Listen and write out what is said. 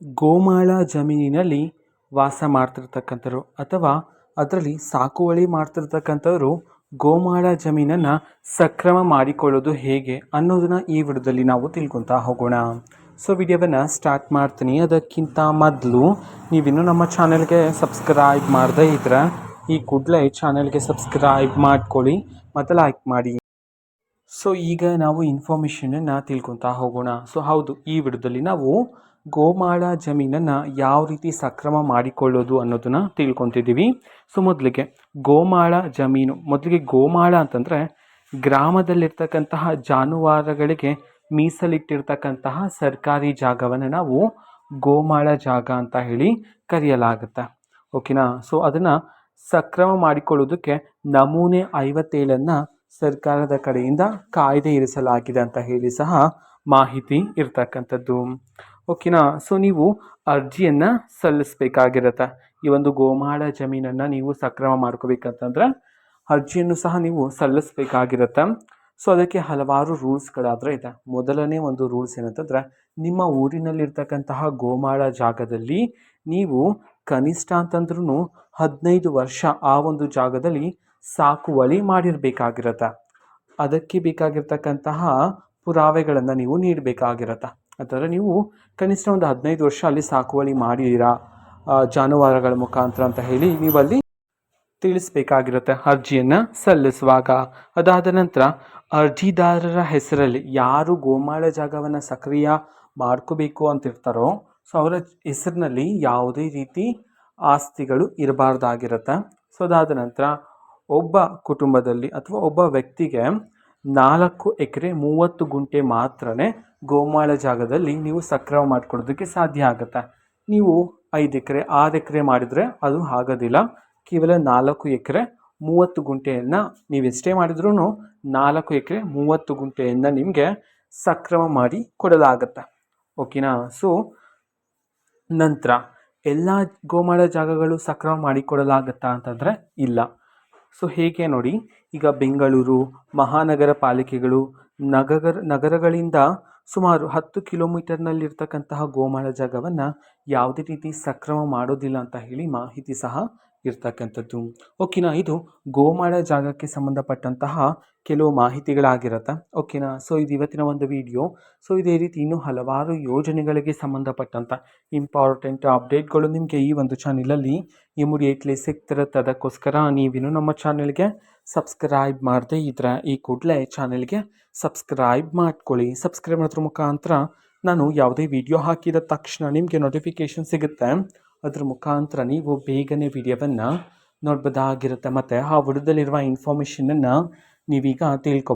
ಗೋಮಾಳ ಜಮೀನಿನಲ್ಲಿ ವಾಸ ಮಾಡ್ತಿರ್ತಕ್ಕಂಥವ್ರು ಅಥವಾ ಅದರಲ್ಲಿ ಸಾಗುವಳಿ ಮಾಡ್ತಿರ್ತಕ್ಕಂಥವ್ರು ಗೋಮಾಳ ಜಮೀನನ್ನು ಸಕ್ರಮ ಮಾಡಿಕೊಳ್ಳೋದು ಹೇಗೆ ಅನ್ನೋದನ್ನ ಈ ವಿಡಿಯೋದಲ್ಲಿ ನಾವು ತಿಳ್ಕೊತಾ ಹೋಗೋಣ. ಸೊ ವಿಡಿಯೋವನ್ನು ಸ್ಟಾರ್ಟ್ ಮಾಡ್ತೀನಿ. ಅದಕ್ಕಿಂತ ಮೊದಲು ನೀವಿನ್ನೂ ನಮ್ಮ ಚಾನಲ್ಗೆ ಸಬ್ಸ್ಕ್ರೈಬ್ ಮಾಡದೇ ಇದ್ದರೆ ಈ ಕೂಡಲೇ ಚಾನಲ್ಗೆ ಸಬ್ಸ್ಕ್ರೈಬ್ ಮಾಡ್ಕೊಳ್ಳಿ ಮತ್ತು ಲೈಕ್ ಮಾಡಿ. ಸೊ ಈಗ ನಾವು ಇನ್ಫಾರ್ಮೇಷನನ್ನು ತಿಳ್ಕೊತಾ ಹೋಗೋಣ. ಸೊ ಹೌದು, ಈ ವಿಡಿಯೋದಲ್ಲಿ ನಾವು ಗೋಮಾಳ ಜಮೀನನ್ನು ಯಾವ ರೀತಿ ಸಕ್ರಮ ಮಾಡಿಕೊಳ್ಳೋದು ಅನ್ನೋದನ್ನು ತಿಳ್ಕೊತಿದ್ದೀವಿ. ಸೊ ಮೊದಲಿಗೆ ಗೋಮಾಳ ಜಮೀನು, ಮೊದಲಿಗೆ ಗೋಮಾಳ ಅಂತಂದರೆ ಗ್ರಾಮದಲ್ಲಿರ್ತಕ್ಕಂತಹ ಜಾನುವಾರುಗಳಿಗೆ ಮೀಸಲಿಟ್ಟಿರ್ತಕ್ಕಂತಹ ಸರ್ಕಾರಿ ಜಾಗವನ್ನು ನಾವು ಗೋಮಾಳ ಜಾಗ ಅಂತ ಹೇಳಿ ಕರೆಯಲಾಗುತ್ತೆ. ಓಕೆನಾ. ಸೊ ಅದನ್ನು ಸಕ್ರಮ ಮಾಡಿಕೊಳ್ಳೋದಕ್ಕೆ ನಮೂನೆ 57 ಸರ್ಕಾರದ ಕಡೆಯಿಂದ ಕಾಯ್ದೆ ಇರಿಸಲಾಗಿದೆ ಅಂತ ಹೇಳಿ ಸಹ ಮಾಹಿತಿ ಇರ್ತಕ್ಕಂಥದ್ದು. ಓಕೆನಾ. ಸೊ ನೀವು ಅರ್ಜಿಯನ್ನು ಸಲ್ಲಿಸಬೇಕಾಗಿರುತ್ತೆ. ಈ ಒಂದು ಗೋಮಾಳ ಜಮೀನನ್ನು ನೀವು ಸಕ್ರಮ ಮಾಡ್ಕೋಬೇಕಂತಂದ್ರೆ ಅರ್ಜಿಯನ್ನು ಸಹ ನೀವು ಸಲ್ಲಿಸಬೇಕಾಗಿರುತ್ತೆ. ಸೊ ಅದಕ್ಕೆ ಹಲವಾರು ರೂಲ್ಸ್ಗಳಾದರೆ ಇದೆ. ಮೊದಲನೇ ಒಂದು ರೂಲ್ಸ್ ಏನಂತಂದರೆ, ನಿಮ್ಮ ಊರಿನಲ್ಲಿರ್ತಕ್ಕಂತಹ ಗೋಮಾಳ ಜಾಗದಲ್ಲಿ ನೀವು ಕನಿಷ್ಠ ಅಂತಂದ್ರೂ 15 ವರ್ಷ ಆ ಒಂದು ಜಾಗದಲ್ಲಿ ಸಾಕುವಳಿ ಮಾಡಿರಬೇಕಾಗಿರುತ್ತೆ. ಅದಕ್ಕೆ ಬೇಕಾಗಿರ್ತಕ್ಕಂತಹ ಪುರಾವೆಗಳನ್ನು ನೀವು ನೀಡಬೇಕಾಗಿರುತ್ತೆ. ಅಂತಂದರೆ ನೀವು ಕನಿಷ್ಠ ಒಂದು 15 ವರ್ಷ ಅಲ್ಲಿ ಸಾಕುವಳಿ ಮಾಡಿದ್ದೀರಾ ಜಾನುವಾರುಗಳ ಮುಖಾಂತರ ಅಂತ ಹೇಳಿ ನೀವಲ್ಲಿ ತಿಳಿಸ್ಬೇಕಾಗಿರುತ್ತೆ ಅರ್ಜಿಯನ್ನು ಸಲ್ಲಿಸುವಾಗ. ಅದಾದ ನಂತರ ಅರ್ಜಿದಾರರ ಹೆಸರಲ್ಲಿ ಯಾರು ಗೋಮಾಳ ಜಾಗವನ್ನು ಸಕ್ರಿಯ ಮಾಡ್ಕೋಬೇಕು ಅಂತಿರ್ತಾರೋ ಸೊ ಅವರ ಹೆಸರಿನಲ್ಲಿ ಯಾವುದೇ ರೀತಿ ಆಸ್ತಿಗಳು ಇರಬಾರ್ದಾಗಿರುತ್ತೆ. ಸೊ ಅದಾದ ನಂತರ ಒಬ್ಬ ಕುಟುಂಬದಲ್ಲಿ ಅಥವಾ ಒಬ್ಬ ವ್ಯಕ್ತಿಗೆ 4 ಎಕರೆ 30 ಗುಂಟೆ ಮಾತ್ರನೇ ಗೋಮಾಳ ಜಾಗದಲ್ಲಿ ನೀವು ಸಕ್ರಮ ಮಾಡಿಕೊಡೋದಕ್ಕೆ ಸಾಧ್ಯ ಆಗುತ್ತೆ. ನೀವು 5 ಎಕರೆ 6 ಎಕರೆ ಮಾಡಿದರೆ ಅದು ಆಗೋದಿಲ್ಲ. ಕೇವಲ 4 ಎಕರೆ 30 ಗುಂಟೆಯನ್ನು ನೀವೆಷ್ಟೇ ಮಾಡಿದ್ರೂ 4 ಎಕರೆ 30 ಗುಂಟೆಯನ್ನು ನಿಮಗೆ ಸಕ್ರಮ ಮಾಡಿ ಕೊಡಲಾಗುತ್ತೆ. ಓಕೆನಾ. ಸೊ ನಂತರ ಎಲ್ಲ ಗೋಮಾಳ ಜಾಗಗಳು ಸಕ್ರಮ ಮಾಡಿಕೊಡಲಾಗುತ್ತಾ ಅಂತಂದರೆ ಇಲ್ಲ. ಸೊ ಹೇಗೆ ನೋಡಿ, ಈಗ ಬೆಂಗಳೂರು ಮಹಾನಗರ ಪಾಲಿಕೆಗಳು ನಗರಗಳಿಂದ ಸುಮಾರು 10 ಕಿಲೋಮೀಟರ್ನಲ್ಲಿರ್ತಕ್ಕಂತಹ ಗೋಮಾಳ ಜಾಗವನ್ನು ಯಾವುದೇ ರೀತಿ ಸಕ್ರಮ ಮಾಡೋದಿಲ್ಲ ಅಂತ ಹೇಳಿ ಮಾಹಿತಿ ಸಹ ಇರ್ತಕ್ಕಂಥದ್ದು. ಓಕೆನಾ. ಇದು ಗೋಮಾಳ ಜಾಗಕ್ಕೆ ಸಂಬಂಧಪಟ್ಟಂತಹ ಕೆಲವು ಮಾಹಿತಿಗಳಾಗಿರುತ್ತೆ. ಓಕೆನಾ. ಸೊ ಇದು ಇವತ್ತಿನ ಒಂದು ವಿಡಿಯೋ. ಸೊ ಇದೇ ರೀತಿ ಇನ್ನೂ ಹಲವಾರು ಯೋಜನೆಗಳಿಗೆ ಸಂಬಂಧಪಟ್ಟಂಥ ಇಂಪಾರ್ಟೆಂಟ್ ಅಪ್ಡೇಟ್ಗಳು ನಿಮಗೆ ಈ ಒಂದು ಚಾನಲಲ್ಲಿ ಇಮಿಡಿಯೇಟ್ಲಿ ಸಿಗ್ತಿರುತ್ತೆ. ಅದಕ್ಕೋಸ್ಕರ ನೀವಿನ್ನೂ ನಮ್ಮ ಚಾನಲ್ಗೆ ಸಬ್ಸ್ಕ್ರೈಬ್ ಮಾಡದೇ ಇದ್ದರೆ ಈ ಕೂಡಲೇ ಚಾನಲ್ಗೆ ಸಬ್ಸ್ಕ್ರೈಬ್ ಮಾಡ್ಕೊಳ್ಳಿ. ಸಬ್ಸ್ಕ್ರೈಬ್ ಮಾಡೋದ್ರ ಮುಖಾಂತರ ನಾನು ಯಾವುದೇ ವಿಡಿಯೋ ಹಾಕಿದ ತಕ್ಷಣ ನಿಮಗೆ ನೋಟಿಫಿಕೇಷನ್ ಸಿಗುತ್ತೆ. ಅದ್ರ ಮುಖಾಂತರ ನೀವು ಬೇಗನೆ ವಿಡಿಯೋವನ್ನು ನೋಡ್ಬೋದಾಗಿರುತ್ತೆ. ಮತ್ತು ಆ ವಿಡಿಯೋದಲ್ಲಿರುವ ಇನ್ಫಾರ್ಮೇಷನನ್ನು ನೀವೀಗ ತಿಳ್ಕೊ